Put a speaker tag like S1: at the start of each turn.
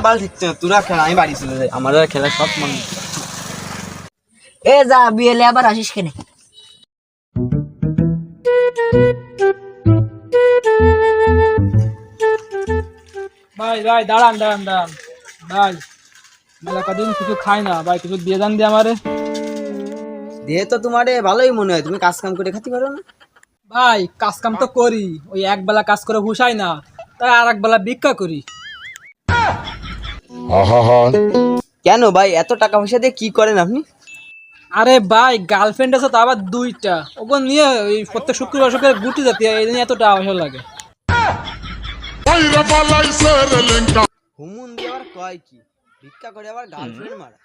S1: বাল ঠিকছে না, তোরা খেলা, আমি বাড়ি চলে যাই, আমার খেলা সব মনে।
S2: এ যা বিয়েলে আবার আসিস কেনে?
S3: ভাই ভাই দাঁড়ান দাঁড়ান দাঁড়ান ভাই, মেলা কদিন কিছু খাই না ভাই, কিছু দিয়ে যান দিয়ে আমারে।
S1: দিয়ে তো তোমার ভালোই মনে হয়, তুমি কাজ কাম করে খেতে পারো না?
S3: ভাই কাজ কাম তো করি, ওই এক বেলা কাজ করে হুসাই না, তাই আর এক বেলা ভিক্ষা করি।
S1: কেন ভাই, এত টাকা পয়সা দিয়ে কি করেন আপনি?
S3: আরে ভাই গার্লফ্রেন্ড আছে তো আবার দুইটা, ওগুলো নিয়ে ওই প্রত্যেক শুক্রবার শুক্রবার গুটি যাতে এই নিয়ে এত টাকা পয়সা লাগে।
S1: হুমুন দিয়ে আবার কয় কি, ভিক্ষা করে আবার গার্লফ্রেন্ড মারা?